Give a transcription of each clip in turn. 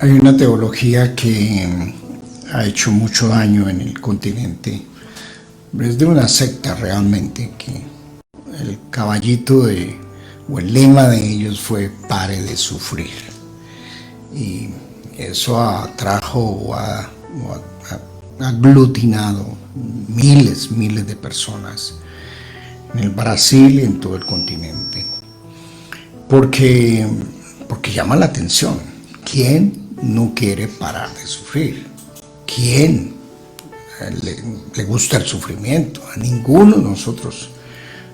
Hay una teología que ha hecho mucho daño en el continente. Es de una secta realmente, que el caballito o el lema de ellos fue "pare de sufrir". Y eso atrajo o ha aglutinado miles de personas en el Brasil y en todo el continente. Porque llama la atención. ¿Quién no quiere parar de sufrir? ¿Quién le gusta el sufrimiento? A ninguno de nosotros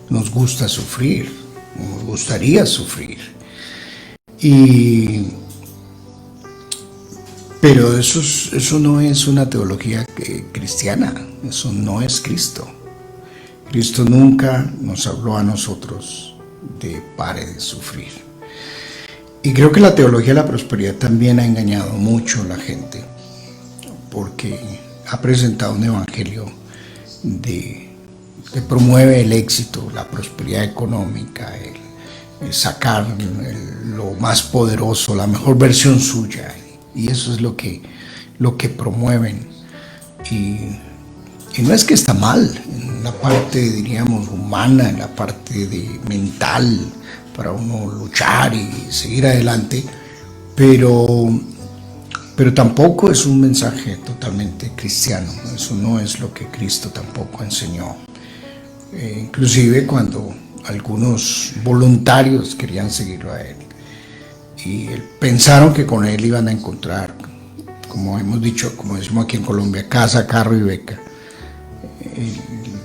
nos gusta sufrir, nos gustaría sufrir. Pero eso no es una teología cristiana, eso no es Cristo. Cristo nunca nos habló a nosotros de pare de sufrir. Y creo que la teología de la prosperidad también ha engañado mucho a la gente, porque ha presentado un evangelio que promueve el éxito, la prosperidad económica, el sacar lo más poderoso, la mejor versión suya. Y eso es lo que promueven. Y no es que está mal, en la parte, diríamos, humana, en la parte mental, para uno luchar y seguir adelante, pero tampoco es un mensaje totalmente cristiano. Eso no es lo que Cristo tampoco enseñó. Inclusive cuando algunos voluntarios querían seguirlo a él y pensaron que con él iban a encontrar, como hemos dicho, como decimos aquí en Colombia, casa, carro y beca.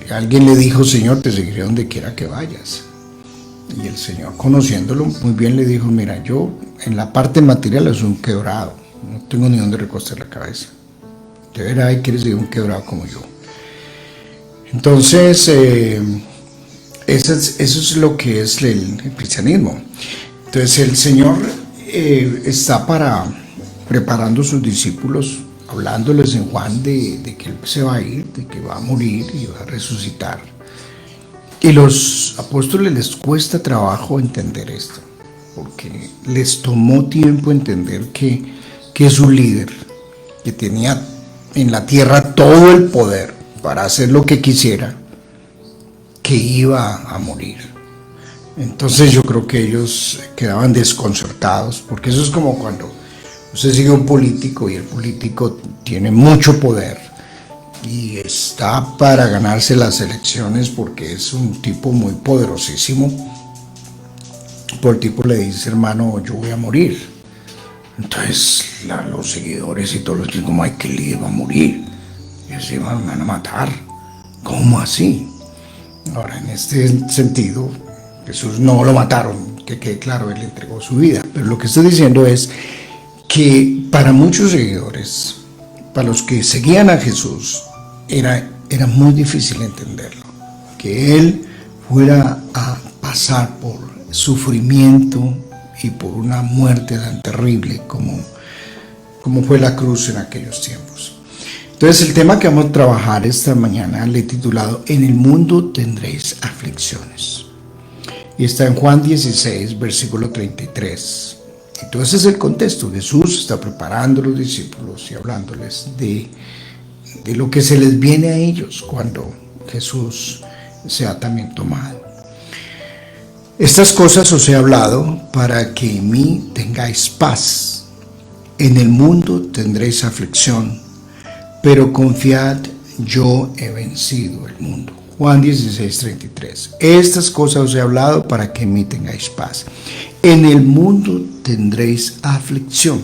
Alguien le dijo: Señor, te seguiré donde quiera que vayas. Y el Señor, conociéndolo muy bien, le dijo: mira, yo en la parte material soy un quebrado, no tengo ni dónde recostar la cabeza. De veras quieres ser un quebrado como yo. Entonces, eso es lo que es el cristianismo. Entonces el Señor está preparando a sus discípulos, hablándoles en Juan de que Él se va a ir, de que va a morir y va a resucitar. Y los apóstoles les cuesta trabajo entender esto, porque les tomó tiempo entender que es un líder, que tenía en la tierra todo el poder para hacer lo que quisiera, que iba a morir. Entonces yo creo que ellos quedaban desconcertados, porque eso es como cuando usted sigue a un político y el político tiene mucho poder y está para ganarse las elecciones porque es un tipo muy poderosísimo. Por el tipo le dice: hermano, yo voy a morir. Entonces los seguidores y todos los dicen: como, ay, que el líder va a morir, y así me van a matar. ¿Cómo así? Ahora, en este sentido, Jesús no lo mataron, que quede claro, Él entregó su vida. Pero lo que estoy diciendo es que para muchos seguidores, para los que seguían a Jesús, era muy difícil entenderlo, que Él fuera a pasar por sufrimiento y por una muerte tan terrible como fue la cruz en aquellos tiempos. Entonces el tema que vamos a trabajar esta mañana le he titulado: en el mundo tendréis aflicciones, y está en Juan 16, versículo 33. Entonces es el contexto. Jesús está preparando a los discípulos y hablándoles de lo que se les viene a ellos cuando Jesús sea también tomado. Estas cosas os he hablado para que en mí tengáis paz. En el mundo tendréis aflicción, pero confiad, yo he vencido el mundo. Juan 16, 33. Estas cosas os he hablado para que en mí tengáis paz. En el mundo tendréis aflicción,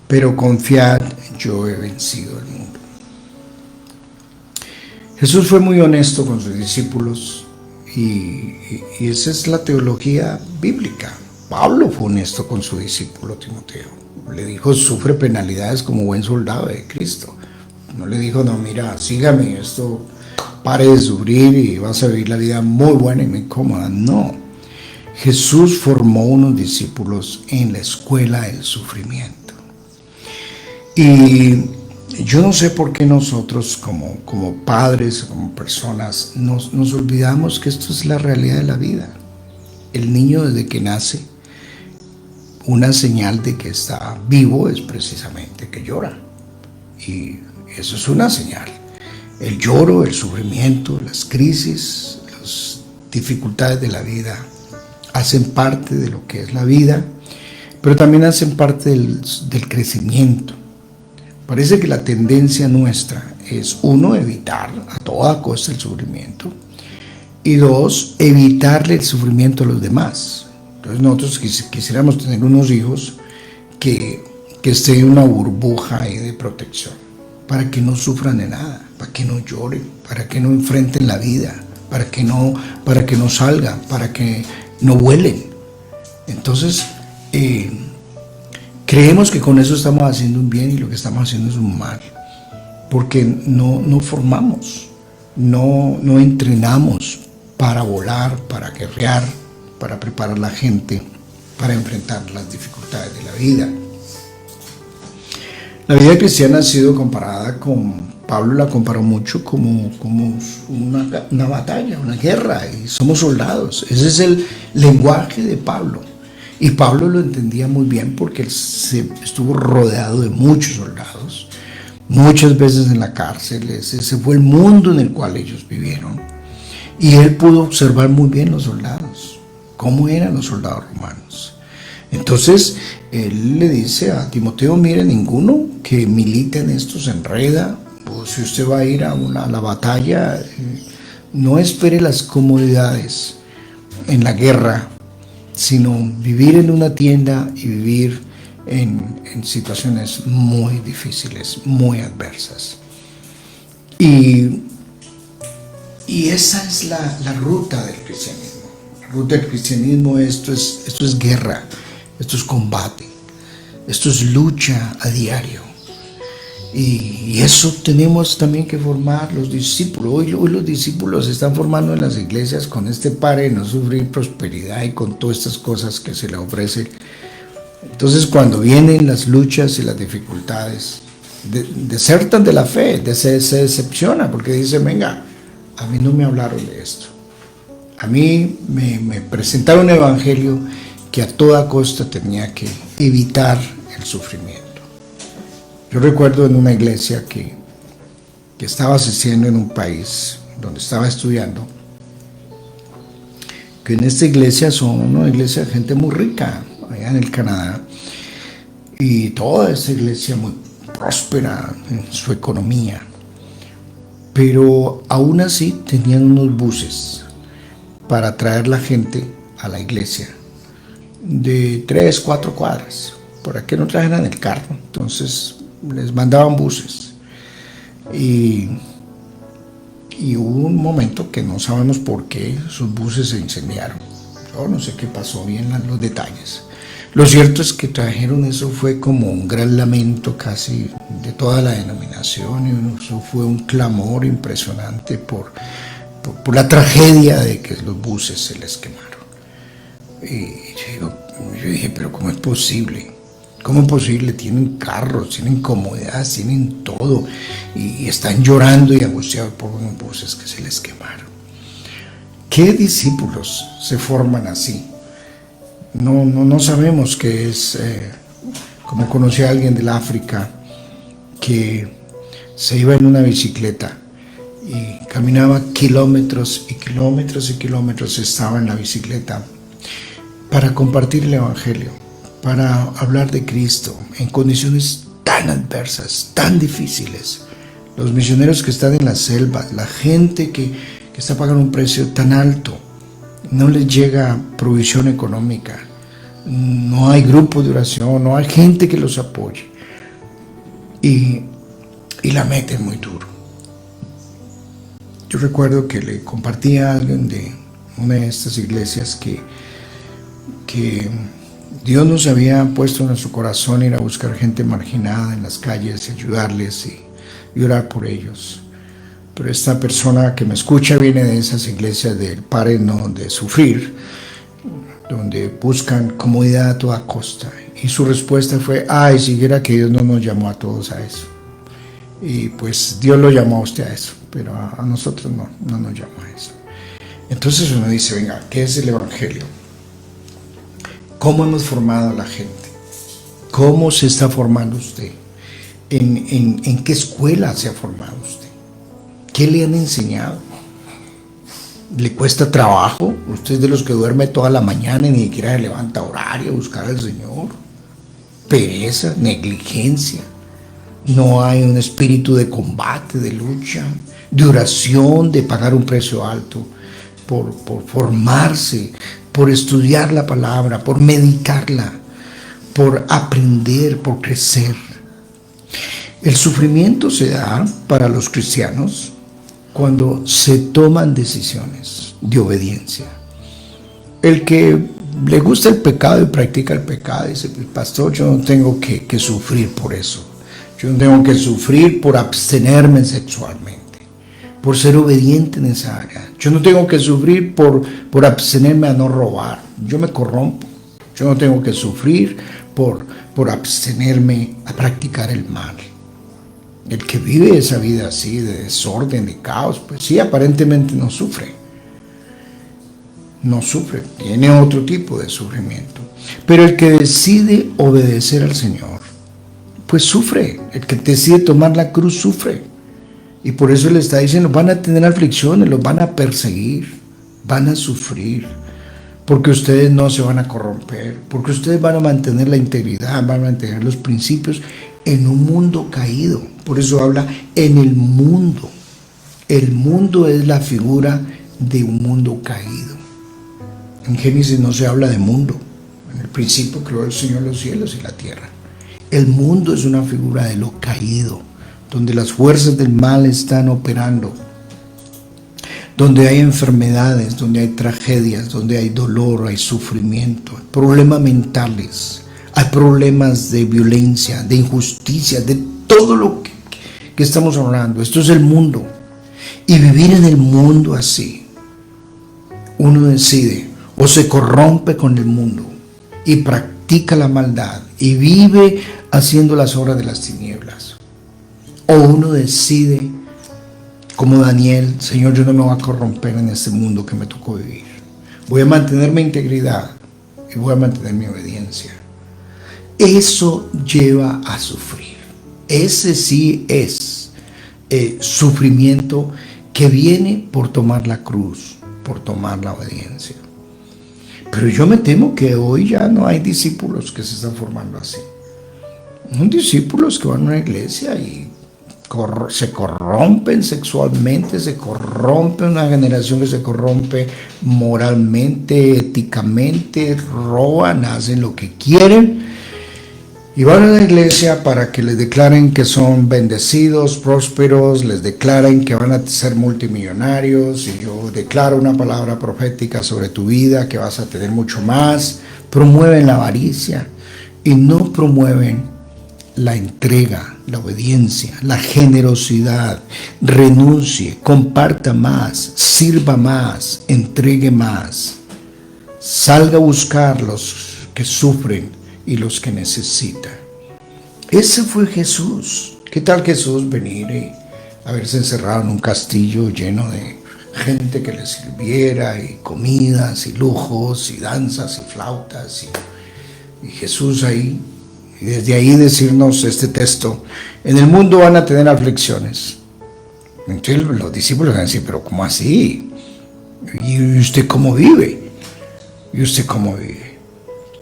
pero confiad, yo he vencido el mundo. Jesús fue muy honesto con sus discípulos y esa es la teología bíblica. Pablo fue honesto con su discípulo Timoteo. Le dijo: sufre penalidades como buen soldado de Cristo. No le dijo: no, mira, sígame, esto, pare de sufrir y vas a vivir la vida muy buena y muy cómoda. No. Jesús formó unos discípulos en la escuela del sufrimiento. Y yo no sé por qué nosotros como padres, como personas, nos olvidamos que esto es la realidad de la vida. El niño, desde que nace, una señal de que está vivo es precisamente que llora. Y eso es una señal. El lloro, el sufrimiento, las crisis, las dificultades de la vida hacen parte de lo que es la vida, pero también hacen parte del crecimiento. Parece que la tendencia nuestra es, uno, evitar a toda costa el sufrimiento, y dos, evitarle el sufrimiento a los demás. Entonces nosotros quisiéramos tener unos hijos que estén en una burbuja ahí de protección, para que no sufran de nada, para que no lloren, para que no enfrenten la vida, para que no salgan, para que no vuelen. Entonces, creemos que con eso estamos haciendo un bien y lo que estamos haciendo es un mal, porque no formamos, no entrenamos para volar, para guerrear, para preparar a la gente para enfrentar las dificultades de la vida. La vida cristiana ha sido comparada Pablo la comparó mucho como una batalla, una guerra, y somos soldados. Ese es el lenguaje de Pablo. Y Pablo lo entendía muy bien porque él estuvo rodeado de muchos soldados, muchas veces en la cárcel. Ese fue el mundo en el cual ellos vivieron. Y él pudo observar muy bien los soldados, cómo eran los soldados romanos. Entonces, él le dice a Timoteo, mire, ninguno que milite en esto se enreda, o si usted va a ir a la batalla, no espere las comodidades en la guerra, sino vivir en una tienda y vivir en situaciones muy difíciles, muy adversas. Y esa es la ruta del cristianismo. La ruta del cristianismo, esto es guerra, esto es combate, esto es lucha a diario. Y eso tenemos también que formar los discípulos. Hoy los discípulos se están formando en las iglesias con este pare de no sufrir prosperidad y con todas estas cosas que se le ofrecen. Entonces, cuando vienen las luchas y las dificultades, desertan de la fe, se decepciona porque dicen, venga, a mí no me hablaron de esto. A mí me presentaron un evangelio que a toda costa tenía que evitar el sufrimiento. Yo recuerdo en una iglesia que estaba asistiendo en un país donde estaba estudiando, que en esta iglesia son una iglesia de gente muy rica, allá en el Canadá, y toda esta iglesia muy próspera en su economía, pero aún así tenían unos buses para traer la gente a la iglesia de 3, 4 cuadras, para que no trajeran el carro. Entonces les mandaban buses, y hubo un momento que no sabemos por qué sus buses se incendiaron. Yo no sé qué pasó bien los detalles. Lo cierto es que trajeron, eso fue como un gran lamento casi de toda la denominación, y eso fue un clamor impresionante por la tragedia de que los buses se les quemaron. Y yo dije, pero ¿cómo es posible? ¿Cómo es posible? Tienen carros, tienen comodidades, tienen todo, y están llorando y angustiados por unos buses que se les quemaron. ¿Qué discípulos se forman así? No sabemos qué es. Como conocí a alguien del África que se iba en una bicicleta y caminaba kilómetros y kilómetros y kilómetros, estaba en la bicicleta para compartir el evangelio, para hablar de Cristo en condiciones tan adversas, tan difíciles. Los misioneros que están en la selva, la gente que está pagando un precio tan alto, no les llega provisión económica, no hay grupo de oración, no hay gente que los apoye, y la meten muy duro. Yo recuerdo que le compartí a alguien de una de estas iglesias que Dios nos había puesto en nuestro corazón ir a buscar gente marginada en las calles, ayudarles y orar por ellos. Pero esta persona que me escucha viene de esas iglesias del pare no de sufrir, donde buscan comodidad a toda costa. Y su respuesta fue, ay, siquiera que Dios no nos llamó a todos a eso. Y pues Dios lo llamó a usted a eso, pero a nosotros no nos llamó a eso. Entonces uno dice, venga, ¿qué es el evangelio? ¿Cómo hemos formado a la gente? ¿Cómo se está formando usted? ¿En qué escuela se ha formado usted? ¿Qué le han enseñado? ¿Le cuesta trabajo? ¿Usted es de los que duerme toda la mañana y ni siquiera se levanta a orar y a buscar al Señor? Pereza, negligencia. No hay un espíritu de combate, de lucha, de oración, de pagar un precio alto por formarse, por estudiar la palabra, por meditarla, por aprender, por crecer. El sufrimiento se da para los cristianos cuando se toman decisiones de obediencia. El que le gusta el pecado y practica el pecado dice: pastor, yo no tengo que sufrir por eso. Yo no tengo que sufrir por abstenerme sexualmente, por ser obediente en esa área. Yo no tengo que sufrir por abstenerme a no robar. Yo me corrompo. Yo no tengo que sufrir por abstenerme a practicar el mal. El que vive esa vida así de desorden, de caos, pues sí, aparentemente no sufre. No sufre, tiene otro tipo de sufrimiento. Pero el que decide obedecer al Señor, pues sufre. El que decide tomar la cruz sufre. Y por eso le está diciendo: van a tener aflicciones, los van a perseguir, van a sufrir, porque ustedes no se van a corromper, porque ustedes van a mantener la integridad, van a mantener los principios en un mundo caído. Por eso habla en el mundo. El mundo es la figura de un mundo caído. En Génesis no se habla de mundo. En el principio creó el Señor los cielos y la tierra. El mundo es una figura de lo caído, donde las fuerzas del mal están operando, donde hay enfermedades, donde hay tragedias, donde hay dolor, hay sufrimiento, hay problemas mentales, hay problemas de violencia, de injusticia, de todo lo que estamos hablando. Esto es el mundo. Y vivir en el mundo así, uno decide: o se corrompe con el mundo y practica la maldad y vive haciendo las obras de las tinieblas, o uno decide, como Daniel: Señor, yo no me voy a corromper en este mundo que me tocó vivir. Voy a mantener mi integridad y voy a mantener mi obediencia. Eso lleva a sufrir. Ese sí es sufrimiento que viene por tomar la cruz, por tomar la obediencia. Pero yo me temo que hoy ya no hay discípulos que se están formando así. Son discípulos que van a una iglesia y se corrompen sexualmente, se corrompe una generación que se corrompe moralmente, éticamente, roban, hacen lo que quieren y van a la iglesia para que les declaren que son bendecidos, prósperos, les declaren que van a ser multimillonarios y yo declaro una palabra profética sobre tu vida, que vas a tener mucho más. Promueven la avaricia y no promueven la entrega, la obediencia, la generosidad. Renuncie, comparta más, sirva más, entregue más. Salga a buscar los que sufren y los que necesitan. Ese fue Jesús. ¿Qué tal Jesús venir y haberse encerrado en un castillo lleno de gente que le sirviera, y comidas y lujos y danzas y flautas, y Jesús ahí? Y desde ahí decirnos este texto: en el mundo van a tener aflicciones. Entonces los discípulos van a decir: pero ¿cómo así? ¿Y usted cómo vive? ¿Y usted cómo vive?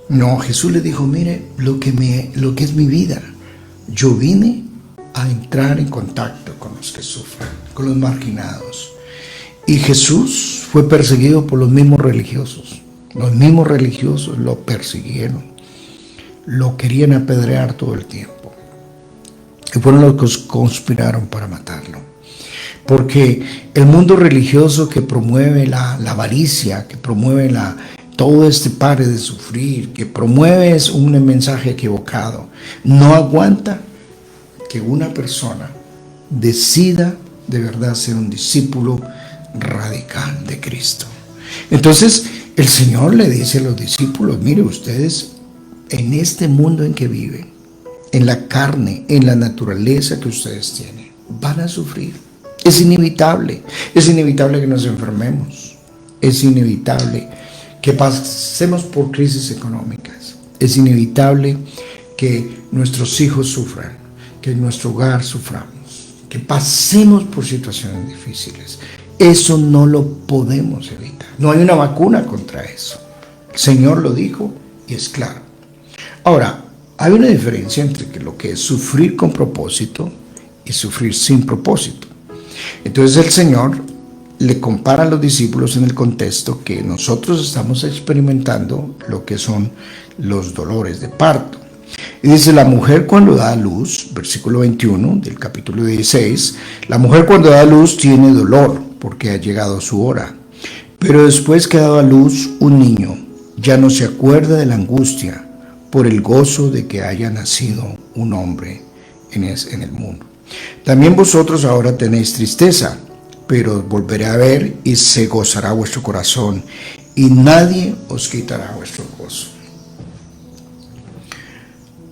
No, Jesús le dijo: mire, lo que es mi vida. Yo vine a entrar en contacto con los que sufren, con los marginados. Y Jesús fue perseguido por los mismos religiosos. Los mismos religiosos lo persiguieron. Lo querían apedrear todo el tiempo. Y fueron los que conspiraron para matarlo. Porque el mundo religioso que promueve la avaricia, que promueve todo este pare de sufrir, que promueve un mensaje equivocado, no aguanta que una persona decida de verdad ser un discípulo radical de Cristo. Entonces el Señor le dice a los discípulos: mire, ustedes en este mundo en que viven, en la carne, en la naturaleza que ustedes tienen, van a sufrir. Es inevitable que nos enfermemos, es inevitable que pasemos por crisis económicas. Es inevitable que nuestros hijos sufran, que en nuestro hogar suframos, que pasemos por situaciones difíciles. Eso no lo podemos evitar. No hay una vacuna contra eso. El Señor lo dijo y es claro. Ahora, hay una diferencia entre lo que es sufrir con propósito y sufrir sin propósito. Entonces el Señor le compara a los discípulos en el contexto que nosotros estamos experimentando lo que son los dolores de parto. Y dice, la mujer cuando da a luz, versículo 21 del capítulo 16, la mujer cuando da a luz tiene dolor porque ha llegado su hora. Pero después que ha dado a luz un niño, ya no se acuerda de la angustia por el gozo de que haya nacido un hombre en el mundo. También vosotros ahora tenéis tristeza, pero os volveré a ver y se gozará vuestro corazón, y nadie os quitará vuestro gozo.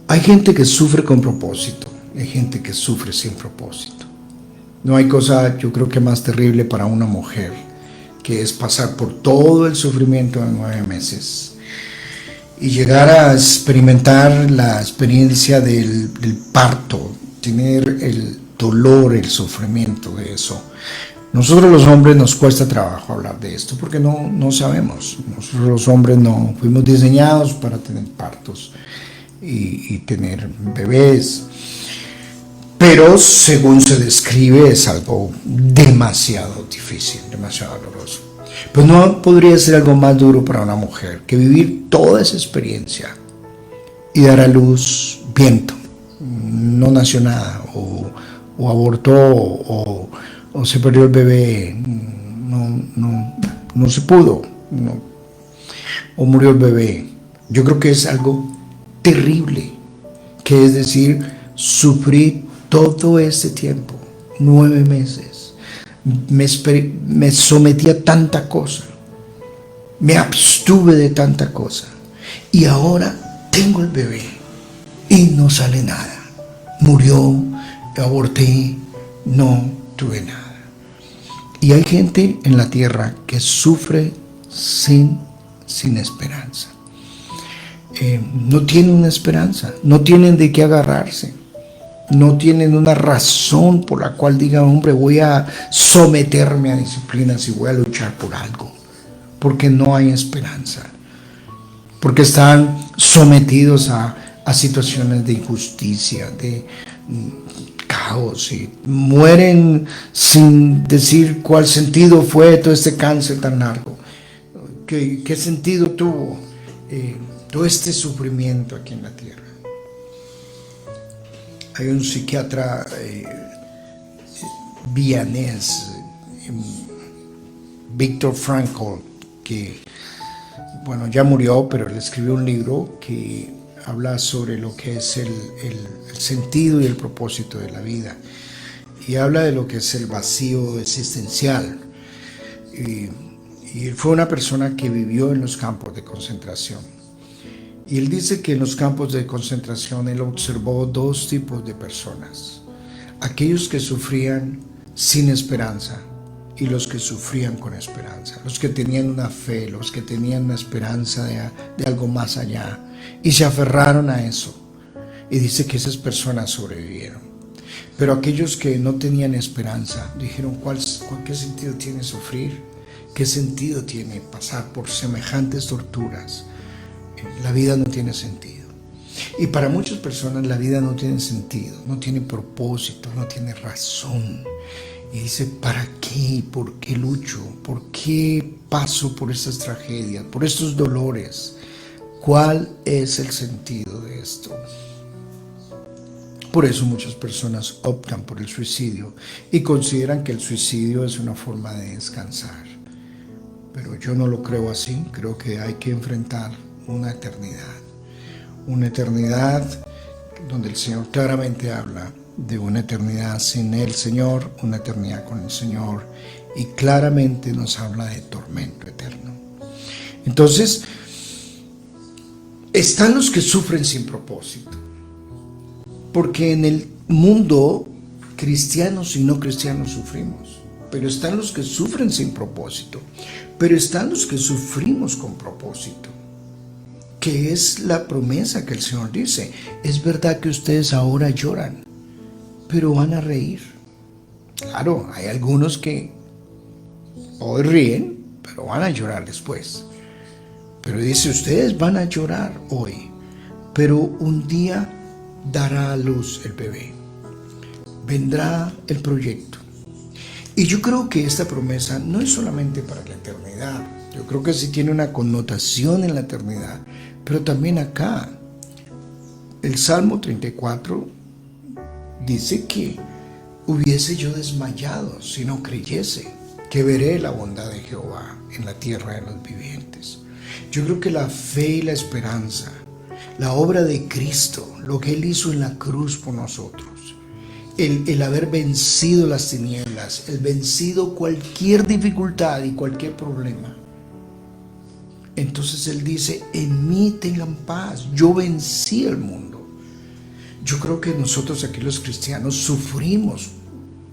Hay gente que sufre con propósito, hay gente que sufre sin propósito. No hay cosa, yo creo que más terrible para una mujer, que es pasar por todo el sufrimiento de 9 meses y llegar a experimentar la experiencia del parto, tener el dolor, el sufrimiento de eso. Nosotros los hombres nos cuesta trabajo hablar de esto porque no sabemos. Nosotros los hombres no fuimos diseñados para tener partos y tener bebés. Pero según se describe es algo demasiado difícil, demasiado doloroso. Pues no podría ser algo más duro para una mujer que vivir toda esa experiencia y dar a luz viento. No nació nada, o abortó, o se perdió el bebé, no se pudo, o murió el bebé. Yo creo que es algo terrible, que es decir, sufrir todo ese tiempo, 9 meses, me sometí a tanta cosa, me abstuve de tanta cosa, y ahora tengo el bebé y no sale nada. Murió, aborté, no tuve nada. Y hay gente en la tierra que sufre sin esperanza. No tienen una esperanza, no tienen de qué agarrarse, no tienen una razón por la cual digan, hombre, voy a someterme a disciplinas y voy a luchar por algo, porque no hay esperanza, porque están sometidos a situaciones de injusticia, de caos, y mueren sin decir cuál sentido fue todo este cáncer tan largo, qué sentido tuvo todo este sufrimiento aquí en la tierra. Hay un psiquiatra vienés, Viktor Frankl, que bueno, ya murió, pero él escribió un libro que habla sobre lo que es el sentido y el propósito de la vida, y habla de lo que es el vacío existencial. Y él fue una persona que vivió en los campos de concentración, y él dice que en los campos de concentración él observó 2 tipos de personas: aquellos que sufrían sin esperanza y los que sufrían con esperanza, los que tenían una fe, los que tenían una esperanza de algo más allá y se aferraron a eso, y dice que esas personas sobrevivieron. Pero aquellos que no tenían esperanza dijeron, ¿qué sentido tiene sufrir? ¿Qué sentido tiene pasar por semejantes torturas? La vida no tiene sentido. Y para muchas personas la vida no tiene sentido, no tiene propósito, no tiene razón. Y dice, ¿para qué? ¿Por qué lucho? ¿Por qué paso por estas tragedias, por estos dolores? ¿Cuál es el sentido de esto? Por eso muchas personas optan por el suicidio y consideran que el suicidio es una forma de descansar. Pero yo no lo creo así. Creo que hay que enfrentar una eternidad donde el Señor claramente habla de una eternidad sin el Señor, una eternidad con el Señor, y claramente nos habla de tormento eterno. Entonces, están los que sufren sin propósito, porque en el mundo cristianos y no cristianos sufrimos. pero están los que sufren sin propósito, pero están los que sufrimos con propósito, que es la promesa que el Señor dice. Es verdad que ustedes ahora lloran, pero van a reír. Claro, hay algunos que hoy ríen, pero van a llorar después. Pero dice, ustedes van a llorar hoy, pero un día dará a luz el bebé. Vendrá el proyecto. Y yo creo que esta promesa no es solamente para la eternidad. Yo creo que sí tiene una connotación en la eternidad, pero también acá. El Salmo 34 dice que hubiese yo desmayado si no creyese que veré la bondad de Jehová en la tierra de los vivientes. Yo creo que la fe y la esperanza, la obra de Cristo, lo que Él hizo en la cruz por nosotros, el haber vencido las tinieblas, el vencido cualquier dificultad y cualquier problema. Entonces Él dice, en mí tengan paz, yo vencí el mundo. Yo creo que nosotros aquí los cristianos sufrimos,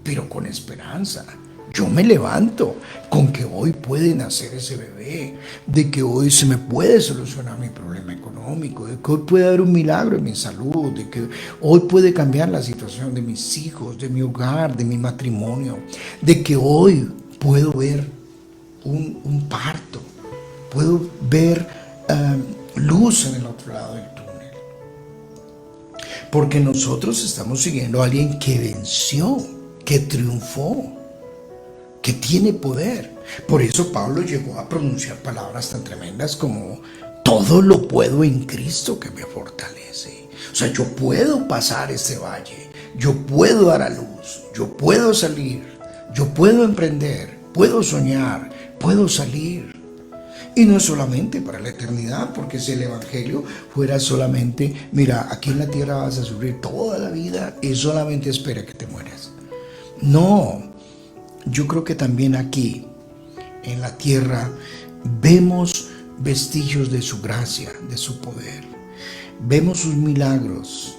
pero con esperanza. Yo me levanto con que hoy puede nacer ese bebé, de que hoy se me puede solucionar mi problema económico, de que hoy puede haber un milagro en mi salud, de que hoy puede cambiar la situación de mis hijos, de mi hogar, de mi matrimonio, de que hoy puedo ver un parto, puedo ver luz en el otro lado del túnel. Porque nosotros estamos siguiendo a alguien que venció, que triunfó, que tiene poder. Por eso Pablo llegó a pronunciar palabras tan tremendas como todo lo puedo en Cristo que me fortalece. O sea, yo puedo pasar este valle, yo puedo dar a luz, yo puedo salir, yo puedo emprender, puedo soñar, puedo salir. Y no es solamente para la eternidad, porque si el evangelio fuera solamente, mira, aquí en la tierra vas a sufrir toda la vida y solamente espera que te mueras. No. Yo creo que también aquí, en la tierra, vemos vestigios de su gracia, de su poder. Vemos sus milagros,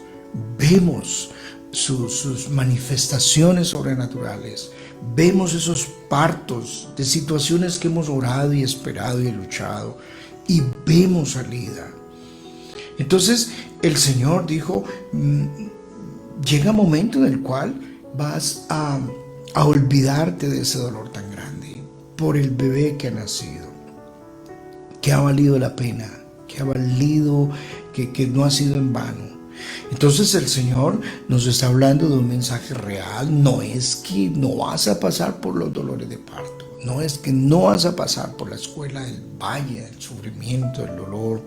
vemos sus manifestaciones sobrenaturales, vemos esos partos de situaciones que hemos orado y esperado y luchado, y vemos salida. Entonces, el Señor dijo, llega un momento en el cual vas a olvidarte de ese dolor tan grande por el bebé que ha nacido, que ha valido la pena, que ha valido, que no ha sido en vano. Entonces el Señor nos está hablando de un mensaje real. No es que no vas a pasar por los dolores de parto, no es que no vas a pasar por la escuela del valle, del sufrimiento, del dolor,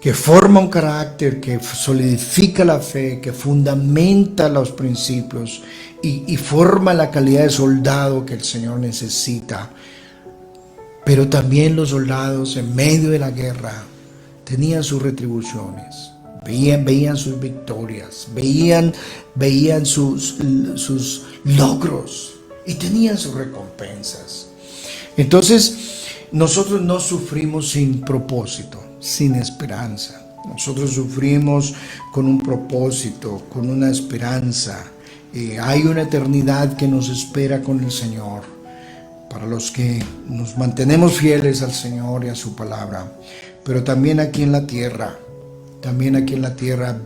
que forma un carácter, que solidifica la fe, que fundamenta los principios y forma la calidad de soldado que el Señor necesita. Pero también los soldados en medio de la guerra tenían sus retribuciones, veían sus victorias, veían sus logros y tenían sus recompensas. Entonces, nosotros no sufrimos sin propósito, sin esperanza. Nosotros sufrimos con un propósito, con una esperanza. Hay una eternidad que nos espera con el Señor para los que nos mantenemos fieles al Señor y a su palabra. Pero también aquí en la tierra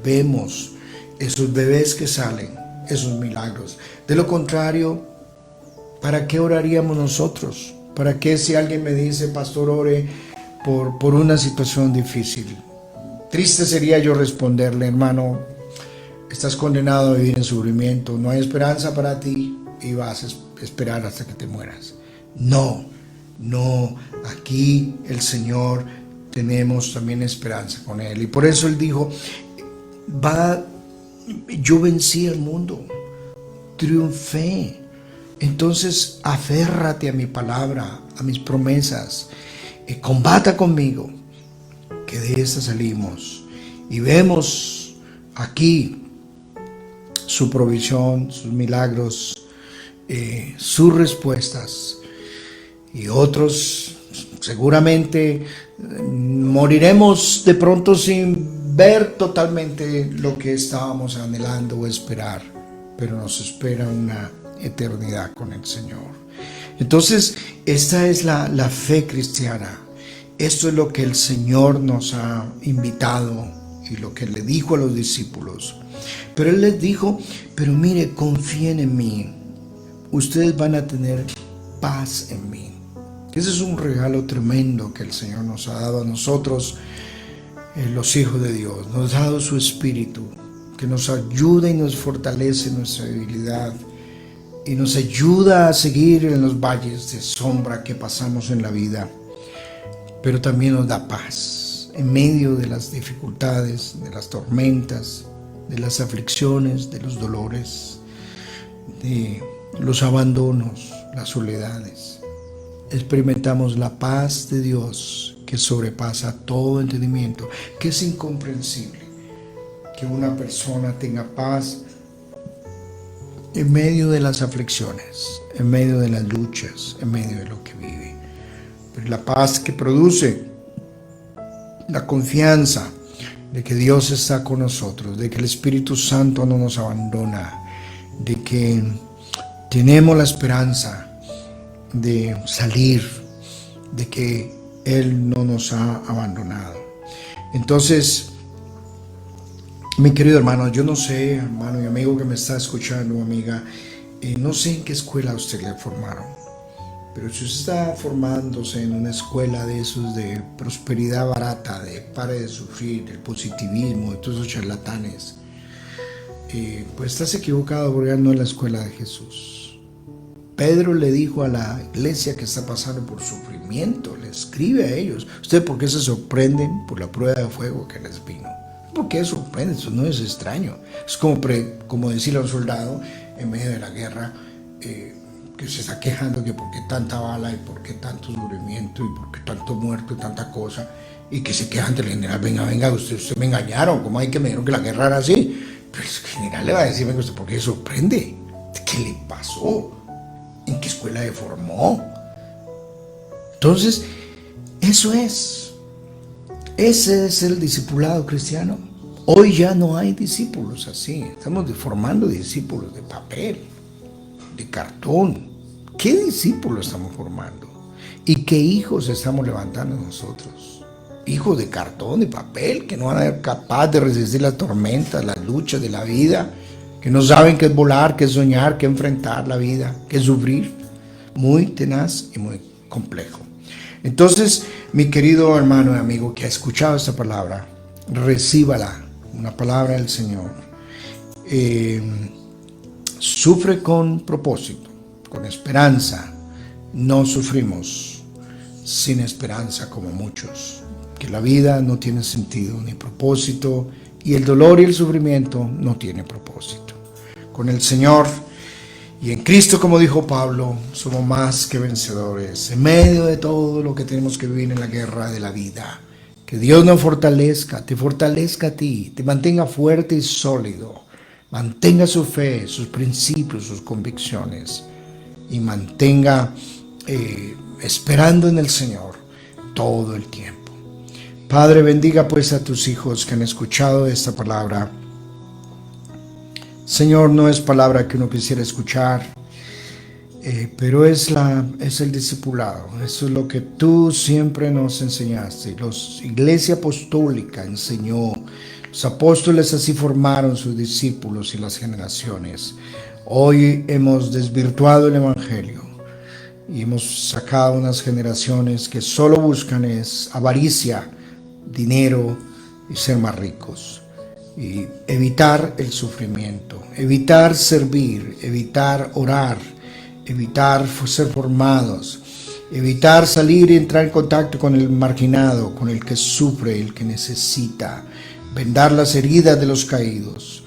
vemos esos bebés que salen, esos milagros. De lo contrario, ¿para qué oraríamos nosotros? ¿Para qué si alguien me dice, pastor, ore por una situación difícil? Triste sería yo responderle, hermano, estás condenado a vivir en sufrimiento, no hay esperanza para ti y vas a esperar hasta que te mueras. No, aquí el Señor tenemos también esperanza con Él. Y por eso Él dijo, yo vencí el mundo, triunfé. Entonces aférrate a mi palabra, a mis promesas, combata conmigo, que de esta salimos. Y vemos aquí su provisión, sus milagros, sus respuestas. Y otros seguramente moriremos de pronto sin ver totalmente lo que estábamos anhelando o esperar, pero nos espera una eternidad con el Señor. Entonces, esta es la fe cristiana. Esto es lo que el Señor nos ha invitado y lo que le dijo a los discípulos. Pero Él les dijo, pero mire, confíen en mí. Ustedes van a tener paz en mí. Ese es un regalo tremendo que el Señor nos ha dado a nosotros, los hijos de Dios. Nos ha dado su Espíritu, que nos ayuda y nos fortalece nuestra debilidad y nos ayuda a seguir en los valles de sombra que pasamos en la vida, pero también nos da paz en medio de las dificultades, de las tormentas, de las aflicciones, de los dolores, de los abandonos, las soledades. Experimentamos la paz de Dios que sobrepasa todo entendimiento, que es incomprensible que una persona tenga paz en medio de las aflicciones, en medio de las luchas, en medio de lo que vive. Pero la paz que produce la confianza de que Dios está con nosotros, de que el Espíritu Santo no nos abandona, de que tenemos la esperanza de salir, de que Él no nos ha abandonado. Entonces, mi querido hermano, yo no sé, hermano y amigo que me está escuchando, amiga, no sé en qué escuela a usted le formaron, pero si usted está formándose en una escuela de esos de prosperidad barata, de pare de sufrir, del positivismo, de todos esos charlatanes, pues estás equivocado porque no es la escuela de Jesús. Pedro le dijo a la iglesia que está pasando por sufrimiento, le escribe a ellos, ¿ustedes por qué se sorprenden por la prueba de fuego que les vino? ¿Por qué sorprende? Eso no es extraño. Es como decirle a un soldado en medio de la guerra que se está quejando que por qué tanta bala y por qué tanto sufrimiento y por qué tanto muerto y tanta cosa, y que se quejan del general, venga, usted me engañaron, ¿cómo hay que me dijeron que la guerra era así? Pero el general le va a decir, venga, ¿usted por qué se sorprende? ¿Qué le pasó? ¿En qué escuela le formó? Entonces, eso es. Ese es el discipulado cristiano. Hoy ya no hay discípulos así. Estamos formando discípulos de papel, de cartón. ¿Qué discípulos estamos formando? ¿Y qué hijos estamos levantando nosotros? Hijos de cartón, de papel, que no van a ser capaces de resistir las tormentas, las luchas de la vida, que no saben qué es volar, qué es soñar, qué enfrentar la vida, qué es sufrir. Muy tenaz y muy complejo. Entonces, mi querido hermano y amigo que ha escuchado esta palabra, recíbala, una palabra del Señor. Sufre con propósito, con esperanza. No sufrimos sin esperanza como muchos, que la vida no tiene sentido ni propósito y el dolor y el sufrimiento no tienen propósito. Con el Señor y en Cristo, como dijo Pablo, somos más que vencedores en medio de todo lo que tenemos que vivir en la guerra de la vida. Que Dios nos fortalezca, te fortalezca a ti, te mantenga fuerte y sólido, mantenga su fe, sus principios, sus convicciones y mantenga esperando en el Señor todo el tiempo. Padre, bendiga pues a tus hijos que han escuchado esta palabra. Señor, no es palabra que uno quisiera escuchar, pero es el discipulado. Eso es lo que tú siempre nos enseñaste. La Iglesia Apostólica enseñó, los apóstoles así formaron sus discípulos y las generaciones. Hoy hemos desvirtuado el Evangelio y hemos sacado unas generaciones que solo buscan es avaricia, dinero y ser más ricos. Y evitar el sufrimiento, evitar servir, evitar orar, evitar ser formados, evitar salir y entrar en contacto con el marginado, con el que sufre, el que necesita, vendar las heridas de los caídos.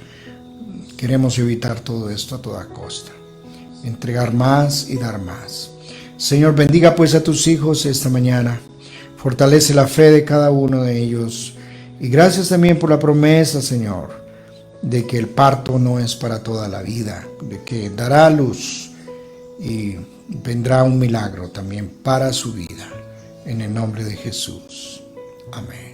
Queremos evitar todo esto a toda costa, entregar más y dar más. Señor, bendiga pues a tus hijos esta mañana, fortalece la fe de cada uno de ellos. Y gracias también por la promesa, Señor, de que el parto no es para toda la vida, de que dará luz y vendrá un milagro también para su vida. En el nombre de Jesús. Amén.